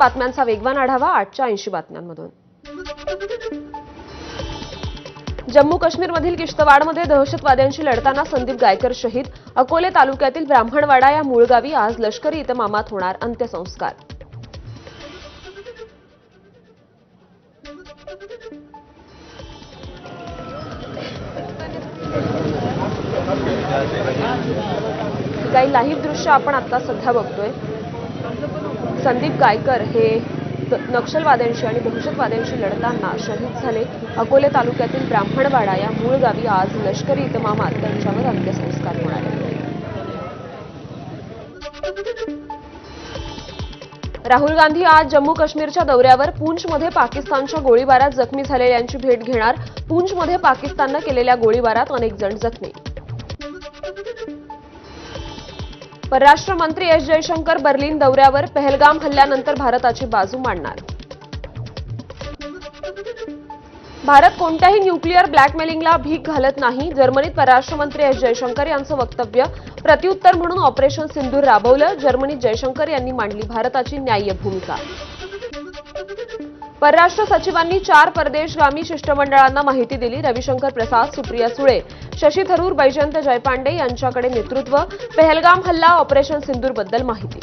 बातम्यांचा वेगवान आढावा 8च्या 80 बातम्यांमधून। जम्मू काश्मीरमधील किश्तवाडमध्ये दहशतवाद्यांशी लढताना संदीप गायकर शहीद। अकोले तालुक्यातील ब्राह्मणवाडा या मूळ गावी आज लष्करी इतमामात होणार अंत्यसंस्कार। काही लाईव्ह दृश्य आपण आता सध्या बघतोय। संदीप गायकर हे नक्षलवाद्यांशी आणि दहशतवाद्यांशी लढताना शहीद झाले। अकोले तालुक्यातील ब्राह्मणवाडा या मूळ गावी आज लष्करी इतमामात त्यांच्यावर अंत्यसंस्कार होणार आहेत। राहुल गांधी आज जम्मू काश्मीरच्या दौऱ्यावर। पूंछमध्ये पाकिस्तानच्या गोळीबारात जखमी झालेल्यांची भेट घेणार। पूंछमध्ये पाकिस्ताननं केलेल्या गोळीबारात अनेक जण जखमी। परराष्ट्र मंत्री एस जयशंकर बर्लिन दौऱ्यावर। पहलगाम हल्ल्यानंतर भारताची बाजू मांडणार। भारत कोणत्याही न्यूक्लिअर ब्लॅकमेलिंगला भीक घालत नाही। जर्मनीत परराष्ट्र मंत्री एस जयशंकर यांचं वक्तव्य। प्रत्युत्तर म्हणून ऑपरेशन सिंदूर राबवलं। जर्मनीत जयशंकर यांनी मांडली भारताची न्याय्य भूमिका। परराष्ट्र सचिवांनी 4 परदेशगामी शिष्टमंडळांना माहिती दिली। रविशंकर प्रसाद, सुप्रिया सुळे, शशी थरूर, बैजयंत जयपांडे यांच्याकडे नेतृत्व। पहलगाम हल्ला, ऑपरेशन सिंदूरबद्दल माहिती।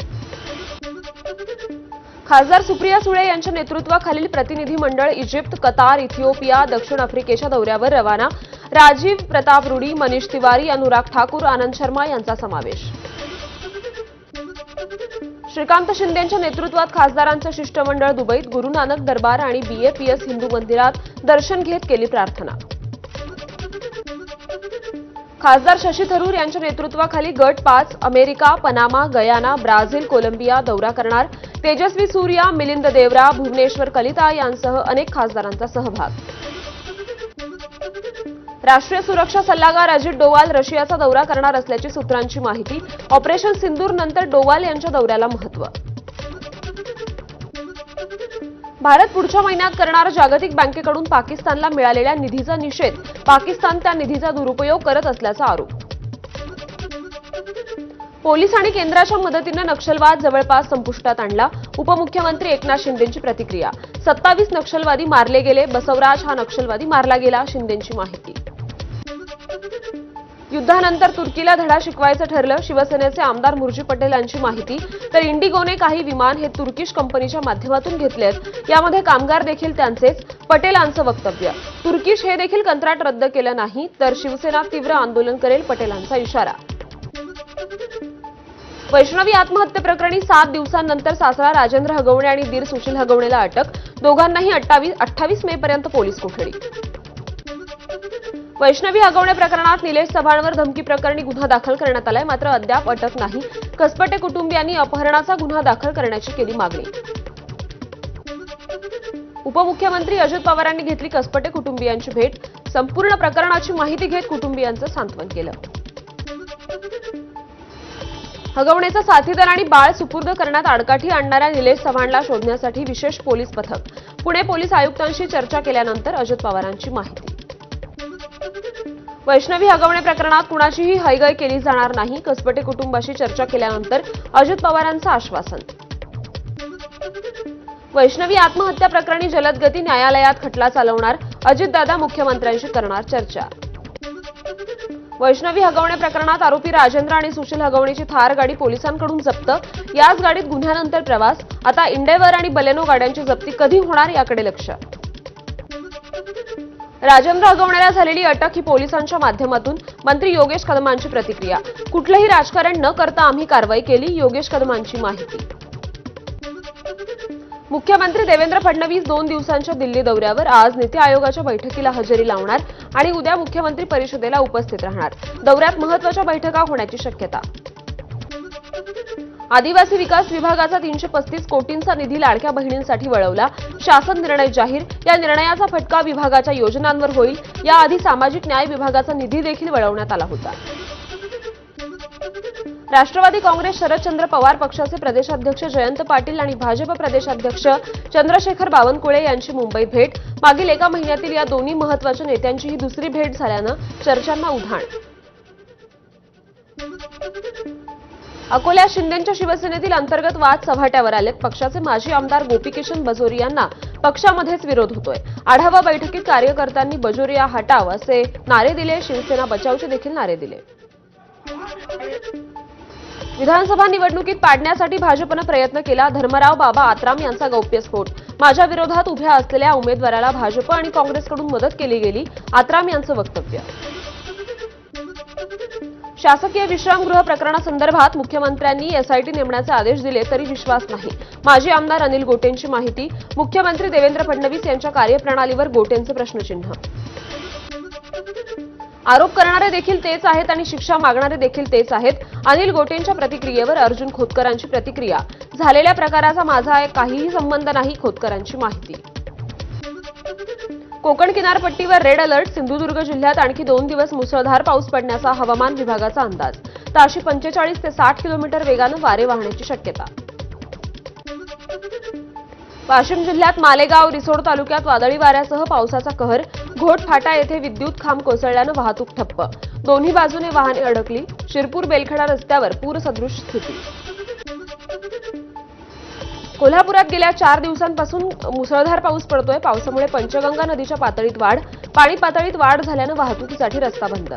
खासदार सुप्रिया सुळे यांच्या नेतृत्वाखालील प्रतिनिधी मंडळ इजिप्त, कतार, इथिओपिया, दक्षिण आफ्रिकेच्या दौऱ्यावर रवाना। राजीव प्रताप रुडी, मनीष तिवारी, अनुराग ठाकूर, आनंद शर्मा यांचा समावेश। श्रीकांत शिंदेंच्या नेतृत्वात खासदारांचं शिष्टमंडळ दुबईत। गुरु नानक दरबार आणि BAPS हिंदू मंदिरात दर्शन घेत केली प्रार्थना। खासदार शशी थरूर यांच्या नेतृत्वाखाली गट 5 America, Panama, Guyana, Brazil, Colombia दौरा करणार। तेजस्वी सूर्या, मिलिंद देवरा, भुवनेश्वर कलिता यांसह अनेक खासदारांचा सहभाग। राष्ट्रीय सुरक्षा सल्लागार अजित डोवाल रशियाचा दौरा करणार असल्याची सूत्रांची माहिती। ऑपरेशन सिंदूर नंतर डोवाल यांच्या दौऱ्याला महत्त्व। भारत पुढच्या महिन्यात करणार जागतिक बँकेकडून पाकिस्तानला मिळालेल्या निधीचा निषेध। पाकिस्तान त्या निधीचा दुरुपयोग करत असल्याचा आरोप। पोलीस आणि केंद्राच्या मदतीने नक्षलवाद जवळपास संपुष्टात आणला। उपमुख्यमंत्री एकनाथ शिंदेंची प्रतिक्रिया। 27 नक्षलवादी मारले गेले। बसवराज हा नक्षलवादी मारला गेला। शिंदेंची माहिती। युद्धानंतर तुर्कीला धडा शिकवायचं ठरलं। शिवसेनेचे आमदार मुर्जी पटेल यांची माहिती। तर इंडिगोने काही विमान हे तुर्किश कंपनीच्या माध्यमातून घेतलेत। यामध्ये कामगार देखील त्यांचेच। पटेलांचं वक्तव्य। तुर्किश हे देखील कंत्राट रद्द केलं नाही तर शिवसेना तीव्र आंदोलन करेल, पटेलांचा इशारा। वैष्णवी आत्महत्ये प्रकरणी 7 दिवसांनंतर सासरा राजेंद्र हगवणे आणि दीर सुशील हगवणेला अटक। दोघांनाही 28 मे पर्यंत पोलीस कोठडी। वैष्णवी हगवणे प्रकरणात निलेश चव्हाणवर धमकी प्रकरणी गुन्हा दाखल करण्यात आलाय, मात्र अद्याप अटक नाही। कसपटे कुटुंबियांनी अपहरणाचा गुन्हा दाखल करण्याची केली मागणी। उपमुख्यमंत्री अजित पवारांनी घेतली कसपटे कुटुंबियांची भेट। संपूर्ण प्रकरणाची माहिती घेत कुटुंबियांचं सांत्वन केलं। हगवणेचा साथीदार आणि बाळ सुपूर्द करण्यात आडकाठी आणणाऱ्या निलेश चव्हाणला शोधण्यासाठी विशेष पोलीस पथक। पुणे पोलीस आयुक्तांशी चर्चा केल्यानंतर अजित पवारांची माहिती। वैष्णवी हगवणे प्रकरणात कुणाचीही हयगय केली जाणार नाही। कसपटे कुटुंबाशी चर्चा केल्यानंतर अजित पवारांचं आश्वासन। वैष्णवी आत्महत्या प्रकरणी जलद गती न्यायालयात खटला चालवणार। अजितदादा मुख्यमंत्र्यांशी करणार चर्चा। वैष्णवी हगवणे प्रकरणात आरोपी राजेंद्र आणि सुशील हगवणेची थार गाडी पोलिसांकडून जप्त। याच गाडीत गुन्ह्यानंतर प्रवास। आता इंडेव्हर आणि बलेनो गाड्यांची जप्ती कधी होणार याकडे लक्ष। राजेंद्र हगवणेला झालेली अटक ही पोलिसांच्या माध्यमातून। मंत्री योगेश कदमांची प्रतिक्रिया। कुठलंही राजकारण न करता आम्ही कारवाई केली, योगेश कदमांची माहिती। मुख्यमंत्री देवेंद्र फडणवीस 2 दिवसांच्या दिल्ली दौऱ्यावर। आज नीती आयोगाच्या बैठकीला हजेरी लावणार आणि उद्या मुख्यमंत्री परिषदेला उपस्थित राहणार। दौऱ्यात महत्त्वाच्या बैठका होण्याची शक्यता। आदिवासी विकास विभागाचा 335 कोटींचा निधी लाडक्या बहिणींसाठी वळवला। शासन निर्णय जाहीर। या निर्णयाचा फटका विभागाच्या योजनांवर होईल। याआधी सामाजिक न्याय विभागाचा निधी देखील वळवण्यात आला होता। राष्ट्रवादी काँग्रेस शरदचंद्र पवार पक्षाचे प्रदेशाध्यक्ष जयंत पाटील आणि भाजप प्रदेशाध्यक्ष चंद्रशेखर बावनकुळे यांची मुंबईत भेट। मागील एका महिन्यातील या दोन्ही महत्त्वाच्या नेत्यांची ही दुसरी भेट झाल्यानं चर्चांना उधाण। अकोल्यात शिंदेंच्या शिवसेनेतील अंतर्गत वाद चव्हाट्यावर आलेत. पक्षाचे माजी आमदार गोपीकिशन बाजोरिया यांना पक्षामध्येच विरोध होतोय. आढावा बैठकीत कार्यकर्त्यांनी बाजोरिया हटाव असे नारे दिले. शिवसेना बचावचे देखील नारे दिले. विधानसभा निवडणुकीत पाडण्यासाठी भाजपनं प्रयत्न केला. धर्मराव बाबा आत्राम यांचा गौप्यस्फोट. माझ्या विरोधात उभ्या असलेल्या उमेदवाराला भाजप आणि काँग्रेसकडून मदत केली गेली. आत्राम यांचं वक्तव्य. शासकीय विश्रामगृह प्रकरणासंदर्भात मुख्यमंत्र्यांनी एसआयटी नेमण्याचे आदेश दिले तरी विश्वास नाही. माजी आमदार अनिल गोटेंची माहिती. मुख्यमंत्री देवेंद्र फडणवीस यांच्या कार्यप्रणालीवर गोटेंचे प्रश्नचिन्ह. आरोप करणारे देखील तेच आहेत आणि शिक्षा मागणारे देखील तेच आहेत. अनिल गोटेंच्या प्रतिक्रियेवर अर्जुन खोतकरांची प्रतिक्रिया. झालेल्या प्रकाराचा माझा काहीही संबंध नाही. खोतकरांची माहिती. कोकण किनारपट्टीवर रेड अलर्ट. सिंधुदुर्ग जिल्ह्यात आणखी 2 दिवस मुसळधार पाऊस पडण्याचा हवामान विभागाचा अंदाज. ताशी 45 ते 60 किलोमीटर वेगानं वारे वाहण्याची शक्यता. वाशिम जिल्ह्यात मालेगाव रिसोड तालुक्यात वादळी वाऱ्यासह पावसाचा कहर. घोट फाटा येथे विद्युत खांब कोसळल्यानं वाहतूक ठप्प. दोन्ही बाजूने वाहने अडकली. शिरपूर बेलखेडा रस्त्यावर पूरसदृश स्थिती. कोल्हापुरात गेल्या 4 दिवसांपासून मुसळधार पाऊस पडतोय. पावसामुळे पंचगंगा नदीच्या पातळीत वाढ. पाणी पातळीत वाढ झाल्यानं वाहतुकीसाठी रस्ता बंद.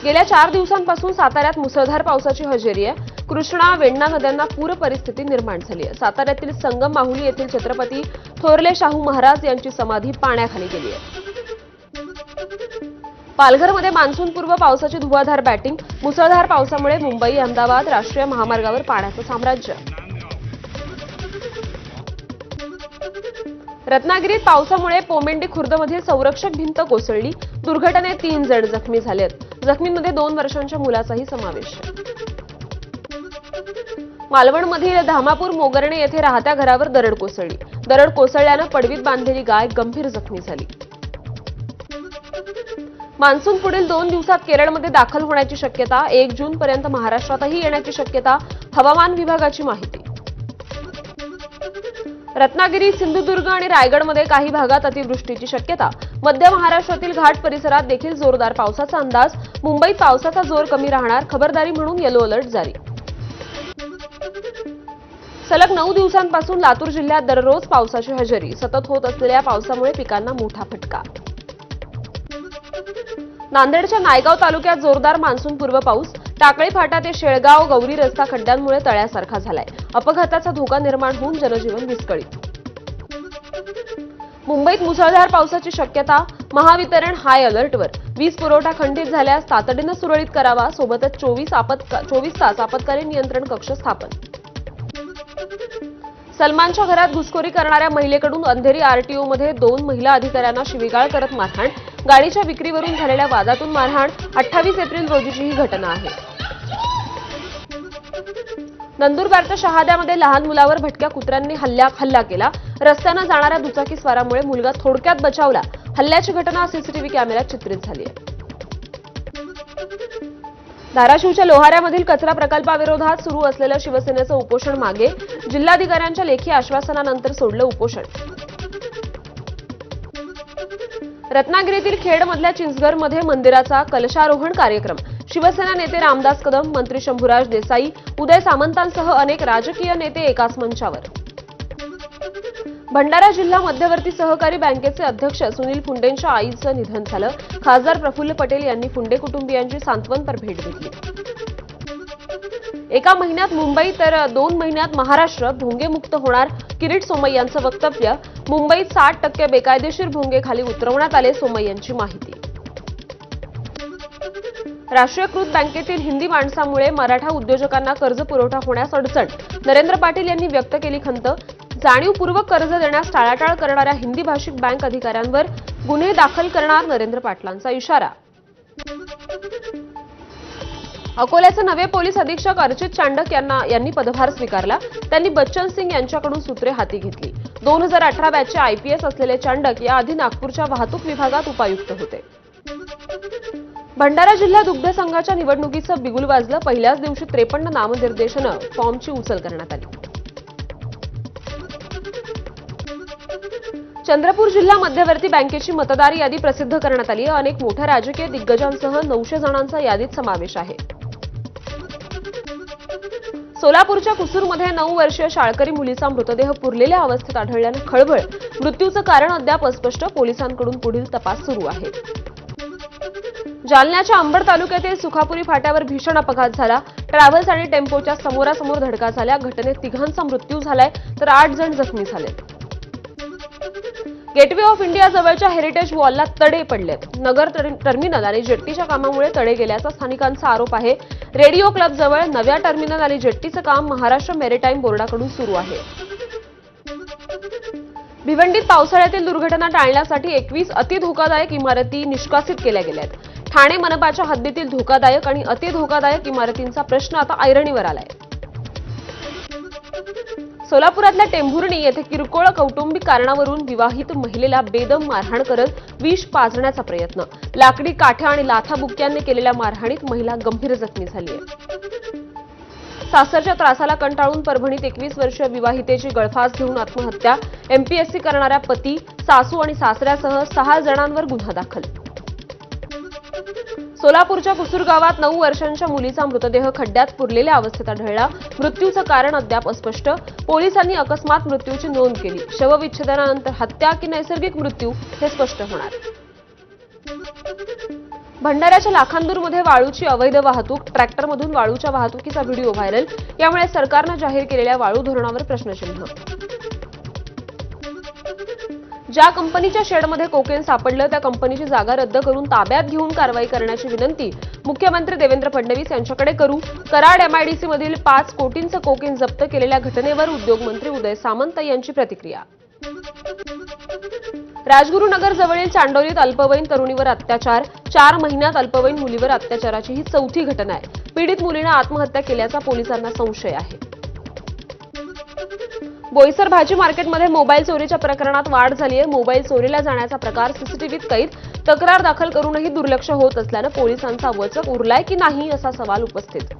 गेल्या 4 दिवसांपासून साताऱ्यात मुसळधार पावसाची हजेरी आहे. कृष्णा वेण्णा नद्यांना पूर परिस्थिती निर्माण झाली आहे. साताऱ्यातील संगम माहुली येथील छत्रपती थोरले शाहू महाराज यांची समाधी पाण्याखाली गेली आहे. पालघरमध्ये मान्सूनपूर्व पावसाची धुवाधार बॅटिंग. मुसळधार पावसामुळे मुंबई अहमदाबाद राष्ट्रीय महामार्गावर पाण्याचं साम्राज्य. रत्नागिरीत पावसामुळे पोमेंडी खुर्दमधील संरक्षक भिंत कोसळली. दुर्घटनेत 3 जण जखमी झालेत. जखमींमध्ये 2 वर्षांच्या मुलाचाही समावेश. मालवणमधील धामापूर मोगर्णे येथे राहत्या घरावर दरड कोसळली. दरड कोसळल्यानं पडवीत बांधलेली गाय गंभीर जखमी झाली. मान्सून पुढील 2 दिवसात केरळमध्ये दाखल होण्याची शक्यता. 1 जूनपर्यंत महाराष्ट्रातही येण्याची शक्यता. हवामान विभागाची माहिती. रत्नागिरी सिंधुदुर्ग आणि रायगडमध्ये काही भागात अतिवृष्टीची शक्यता. मध्य महाराष्ट्रातील घाट परिसरात देखील जोरदार पावसाचा अंदाज. मुंबईत पावसाचा जोर कमी राहणार. खबरदारी म्हणून येलो अलर्ट जारी. सलग 9 दिवसांपासून लातूर जिल्ह्यात दररोज पावसाची हजेरी. सतत होत असलेल्या पावसामुळे पिकांना मोठा फटका. नांदेडच्या नायगाव तालुक्यात जोरदार मान्सूनपूर्व पाऊस. टाकळी फाटा ते शेळगाव गौरी रस्ता खड्ड्यांमुळे तळ्यासारखा झालाय. अपघाताचा धोका निर्माण होऊन जनजीवन विस्कळीत. मुंबईत मुसळधार पावसाची शक्यता. महावितरण हाय अलर्टवर. वीज पुरवठा खंडित झाल्यास तातडीनं सुरळीत करावा. सोबतच 24 तास आपत्कालीन नियंत्रण कक्ष स्थापन. सलमानच्या घरात घुसखोरी करणाऱ्या महिलेकडून अंधेरी आरटीओमध्ये 2 महिला अधिकाऱ्यांना शिवीगाळ करत मारहाण. गाडीच्या विक्रीवरून झालेल्या वादातून मारहाण. 28 एप्रिल रोजीची ही घटना आहे. नंदुरबारच्या शहाद्यामध्ये लहान मुलावर भटक्या कुत्र्यांनी हल्ला केला. रस्त्यानं जाणाऱ्या दुचाकीस्वारामुळे मुलगा थोडक्यात बचावला. हल्ल्याची घटना सीसीटीव्ही कॅमेऱ्यात चित्रित झाली आहे. धाराशिवच्या लोहाऱ्यामधील कचरा प्रकल्पाविरोधात सुरू असलेलं शिवसेनेचं उपोषण मागे. जिल्हाधिकाऱ्यांच्या लेखी आश्वासनानंतर सोडलं उपोषण. रत्नागिरीतील खेडमधल्या चिंचघरमध्ये मंदिराचा कलशारोहण कार्यक्रम. शिवसेना नेते रामदास कदम, मंत्री शंभूराज देसाई, उदय सामंतांसह अनेक राजकीय नेते एकाच मंचावर. भंडारा जिल्हा मध्यवर्ती सहकारी बँकेचे अध्यक्ष सुनील फुंडेंच्या आईचं निधन झालं. खासदार प्रफुल्ल पटेल यांनी फुंडे कुटुंबियांची सांत्वनपर भेट घेतली. 1 महिन्यात मुंबई तर 2 महिन्यात महाराष्ट्र भोंगेमुक्त होणार. किरीट सोमय्यांचं वक्तव्य. मुंबईत 60% बेकायदेशीर भोंगे खाली उतरवण्यात आले. सोमय्यांची माहिती. राष्ट्रीयकृत बँकेतील हिंदी माणसामुळे मराठा उद्योजकांना कर्ज पुरवठा होण्यास अडचण. नरेंद्र पाटील यांनी व्यक्त केली खंत. जाणीवपूर्वक कर्ज देण्यास टाळाटाळ करणाऱ्या हिंदी भाषिक बँक अधिकाऱ्यांवर गुन्हे दाखल करणार. नरेंद्र पाटलांचा इशारा. अकोल्याचे नवे पोलीस अधीक्षक अर्चित चांडक यांनी पदभार स्वीकारला. त्यांनी बच्चन सिंग यांच्याकडून सूत्रे हाती घेतली. 2018 बॅचचे आयपीएस असलेले चांडक याआधी नागपूरच्या वाहतूक विभागात उपायुक्त होते. भंडारा जिल्हा दुग्ध संघाच्या निवडणुकीचं बिगुल वाजलं. पहिल्याच दिवशी 53 नामनिर्देशनं फॉर्मची उचल करण्यात आली. चंद्रपूर जिल्हा मध्यवर्ती बँकेची मतदार यादी प्रसिद्ध करण्यात आली. अनेक मोठ्या राजकीय दिग्गजांसह 900 जणांचा यादीत समावेश आहे. सोलापूरच्या कुसूरमध्ये 9 वर्षीय शाळकरी मुलीचा मृतदेह पुरलेल्या अवस्थेत आढळल्यानं खळबळ. मृत्यूचं कारण अद्याप अस्पष्ट. पोलिसांकडून पुढील तपास सुरू आहे. जालन्याच्या अंबड तालुक्यातील सुखापुरी फाट्यावर भीषण अपघात झाला. ट्रॅव्हल्स आणि टेम्पोच्या समोरासमोर धडका झाल्या. घटनेत 3घांचा मृत्यू झालाय तर 8 जण जखमी झालेत. गेटवे ऑफ इंडिया जवळच्या हेरिटेज वॉलला तडे पडलेत. नगर टर्मिनल आणि जेट्टीच्या कामामुळे तडे गेल्याचा स्थानिकांचा आरोप आहे. रेडिओ क्लब जवळ नव्या टर्मिनल आणि जेट्टीचं काम महाराष्ट्र मेरीटाईम बोर्डाकडून सुरू आहे. भिवंडीत पावसाळ्यातील दुर्घटना टाळण्यासाठी 21 अतिधोकादायक इमारती निष्कासित केल्या गेल्यात. ठाणे मनपाच्या हद्दीतील धोकादायक आणि अतिधोकादायक इमारतींचा प्रश्न आता ऐरणीवर आलाय. सोलापुरातल्या टेंभुर्णी येथे किरकोळ कौटुंबिक कारणावरून विवाहित महिलेला बेदम मारहाण करत विष पाजण्याचा प्रयत्न. लाकडी काठ्या आणि लाथाबुक्क्यांनी केलेल्या मारहाणीत महिला गंभीर जखमी झाली आहे. सासरच्या त्रासाला कंटाळून परभणीत 21 वर्षीय विवाहितेची गळफास घेऊन आत्महत्या. एमपीएससी करणाऱ्या पती, सासू आणि सासऱ्यासह 6 जणांवर गुन्हा दाखल. सोलापूरच्या कुसूर गावात 9 वर्षांच्या मुलीचा मृतदेह खड्ड्यात पुरलेल्या अवस्थेत आढळला. मृत्यूचं कारण अद्याप अस्पष्ट. पोलिसांनी अकस्मात मृत्यूची नोंद केली. शवविच्छेदनानंतर हत्या की नैसर्गिक मृत्यू हे स्पष्ट होणार. भंडाऱ्याच्या लाखांदूरमध्ये वाळूची अवैध वाहतूक. ट्रॅक्टरमधून वाळूच्या वाहतुकीचा व्हिडिओ व्हायरल. यामुळे सरकारनं जाहीर केलेल्या वाळू धोरणावर प्रश्नचिन्ह. ज्या कंपनीच्या शेडमध्ये कोकेन सापडलं त्या कंपनीची जागा रद्द करून ताब्यात घेऊन कारवाई करण्याची विनंती मुख्यमंत्री देवेंद्र फडणवीस यांच्याकडे करू. कराड एमआयडीसी मधील 5 कोटींचं कोकेन जप्त केलेल्या घटनेवर उद्योगमंत्री उदय सामंत यांची प्रतिक्रिया. राजगुरुनगर जवळील चांडोलीत अल्पवयीन तरुणीवर अत्याचार. 4 महिन्यात अल्पवयीन मुलीवर अत्याचाराची ही 4थी घटना आहे. पीडित मुलीनं आत्महत्या केल्याचा पोलिसांना संशय आहे. बोईसर भाजी मार्केटमध्ये मोबाईल चोरीच्या प्रकरणात वाढ झाली आहे. मोबाईल चोरीला जाण्याचा प्रकार सीसीटीव्हीत कैद. तक्रार दाखल करूनही दुर्लक्ष होत असल्यानं पोलिसांचा वचक उरलाय की नाही असा सवाल उपस्थित.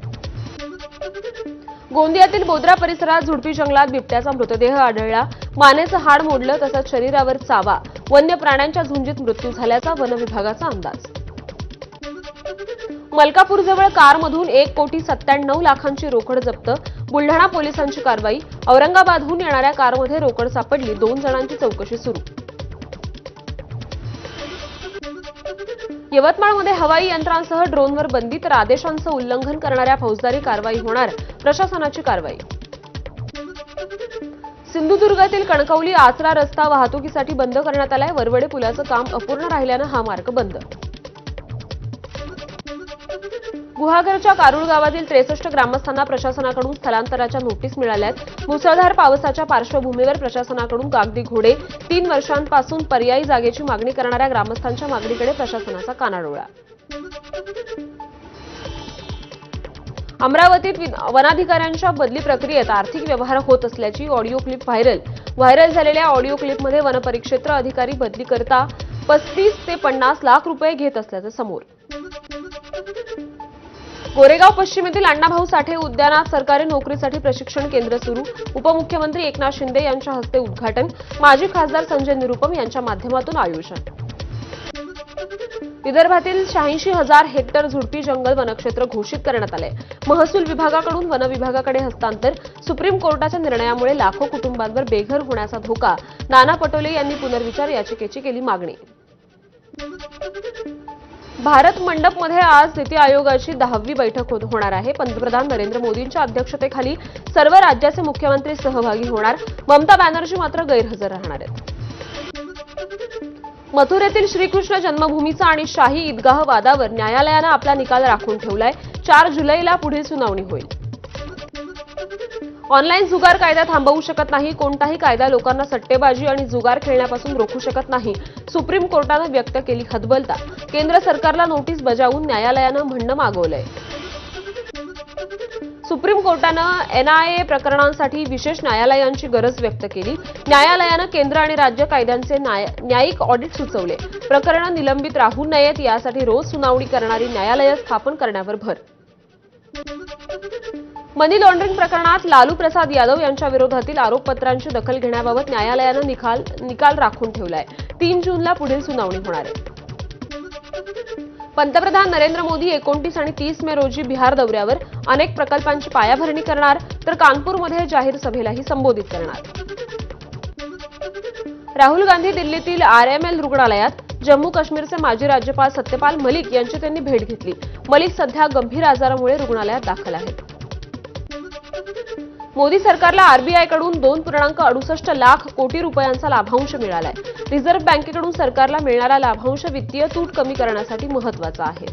गोंदियातील बोद्रा परिसरात झुडपी जंगलात बिबट्याचा मृतदेह आढळला. मानेचं हाड मोडलं तसंच शरीरावर चावा. वन्य प्राण्यांच्या झुंजीत मृत्यू झाल्याचा वन विभागाचा अंदाज. मलकापूरजवळ कारमधून 1,97,00,000 रोकड जप्त. बुलढाणा पोलिसांची कारवाई. औरंगाबादहून येणाऱ्या कारमध्ये रोकड सापडली. 2 जणांची चौकशी सुरू. यवतमाळमध्ये हवाई यंत्रांसह ड्रोनवर बंदी तर आदेशांचं उल्लंघन करणाऱ्या फौजदारी कारवाई होणार. प्रशासनाची कारवाई. सिंधुदुर्गातील कणकवली आचरा रस्ता वाहतुकीसाठी बंद करण्यात आलाय. वरवडे पुलाचं काम अपूर्ण राहिल्यानं हा मार्ग बंद. गुहागरच्या कारुळ गावातील 63 ग्रामस्थांना प्रशासनाकडून स्थलांतराच्या नोटीस मिळाल्या आहेत. मुसळधार पावसाच्या पार्श्वभूमीवर प्रशासनाकडून कागदी घोडे. 3 वर्षांपासून पर्यायी जागेची मागणी करणाऱ्या ग्रामस्थांच्या मागणीकडे प्रशासनाचा कानाडोळा. अमरावतीत वनाधिकाऱ्यांच्या बदली प्रक्रियेत आर्थिक व्यवहार होत असल्याची ऑडिओ क्लिप व्हायरल झालेल्या ऑडिओ क्लिपमध्ये वनपरिक्षेत्र अधिकारी बदली करता 35 ते 50 लाख रुपये घेत असल्याचं समोर. गोरेगाव पश्चिमेतील अण्णाभाऊ साठे उद्यानात सरकारी नोकरीसाठी प्रशिक्षण केंद्र सुरू. उपमुख्यमंत्री एकनाथ शिंदे यांच्या हस्ते उद्घाटन. माजी खासदार संजय निरुपम यांच्या माध्यमातून आयोजन. विदर्भातील 86,000 हेक्टर झुडपी जंगल वनक्षेत्र घोषित करण्यात आले. महसूल विभागाकडून वन विभागाकडे हस्तांतर. सुप्रीम कोर्टाच्या निर्णयामुळे लाखो कुटुंबांवर बेघर होण्याचा धोका. नाना पटोले यांनी पुनर्विचार याचिकेची केली मागणी. भारत मंडपमध्ये आज नीती आयोगाची 10वी बैठक होणार आहे. पंतप्रधान नरेंद्र मोदींच्या अध्यक्षतेखाली सर्व राज्याचे मुख्यमंत्री सहभागी होणार. ममता बॅनर्जी मात्र गैरहजर राहणार आहेत. मथुरेतील श्रीकृष्ण जन्मभूमीचा आणि शाही ईदगाह वादावर न्यायालयानं आपला निकाल राखून ठेवलाय. 4 जुलैला पुढील सुनावणी होईल. ऑनलाईन जुगार कायदा थांबवू शकत नाही. कोणताही कायदा लोकांना सट्टेबाजी आणि जुगार खेळण्यापासून रोखू शकत नाही. सुप्रीम कोर्टानं व्यक्त केली हतबलता. केंद्र सरकारला नोटीस बजावून न्यायालयानं म्हणणं मागवलंय. सुप्रीम कोर्टानं एनआयए प्रकरणांसाठी विशेष न्यायालयांची गरज व्यक्त केली. न्यायालयानं केंद्र आणि राज्य कायद्यांचे न्यायिक ऑडिट सुचवले. प्रकरणं निलंबित राहू नयेत यासाठी रोज सुनावणी करणारी न्यायालयं स्थापन करण्यावर भर. मनी लॉन्ड्रिंग प्रकरणात लालू प्रसाद यादव यांच्या विरोधातील आरोपपत्रांची दखल घेण्याबाबत न्यायालयानं निकाल राखून ठेवलाय. 3 जूनला पुढील सुनावणी होणार आहे. पंतप्रधान नरेंद्र मोदी 29 आणि 30 मे रोजी बिहार दौऱ्यावर अनेक प्रकल्पांची पायाभरणी करणार, तर कानपूरमध्ये जाहीर सभेलाही संबोधित करणार. राहुल गांधी दिल्लीतील आरएमएल रुग्णालयात जम्मू काश्मीरचे माजी राज्यपाल सत्यपाल मलिक यांची त्यांनी भेट घेतली. मलिक सध्या गंभीर आजारामुळे रुग्णालयात दाखल आहेत. मोदी सरकारला आरबीआयकडून 2.68 लाख कोटी रुपयांचा लाभांश मिळालाय. रिझर्व्ह बँकेकडून सरकारला मिळणारा लाभांश वित्तीय तूट कमी करण्यासाठी महत्त्वाचा आहे.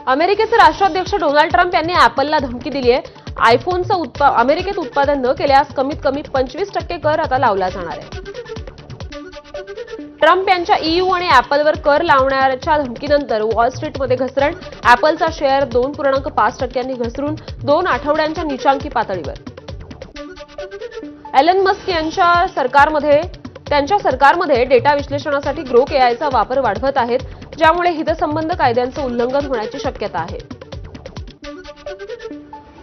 अमेरिकेचे राष्ट्राध्यक्ष डोनाल्ड ट्रम्प यांनी ऍपलला धमकी दिली आहे. आयफोनचं अमेरिकेत उत्पादन न केल्यास कमीत कमी 25% कर आता लावला जाणार आहे. ट्रम्प यांच्या ईयू आणि ऍपलवर कर लावण्याच्या धमकीनंतर वॉल स्ट्रीटमध्ये घसरण. ऍपलचा शेअर 2.5% घसरून 2 आठवड्यांच्या नीचांकी पातळीवर. एलन मस्क त्यांच्या सरकारमध्ये डेटा विश्लेषणासाठी ग्रोक एआयचा वापर वाढवत आहेत, ज्यामुळे हितसंबंध कायद्यांचं उल्लंघन होण्याची शक्यता आहे.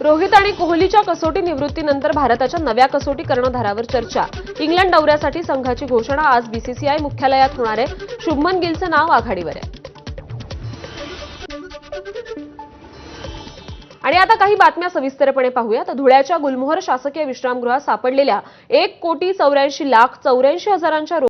रोहित आणि कोहलीच्या कसोटी निवृत्तीनंतर भारताच्या नव्या कसोटी कर्णधारावर चर्चा. इंग्लंड दौऱ्यासाठी संघाची घोषणा आज बीसीसीआय मुख्यालयात होणार आहे. शुभमन गिलचं नाव आघाडीवर आहे. आणि आता काही बातम्या सविस्तरपणे पाहूया. तर धुळ्याच्या गुलमोहर शासकीय विश्रामगृहात सापडलेल्या 1,84,84,000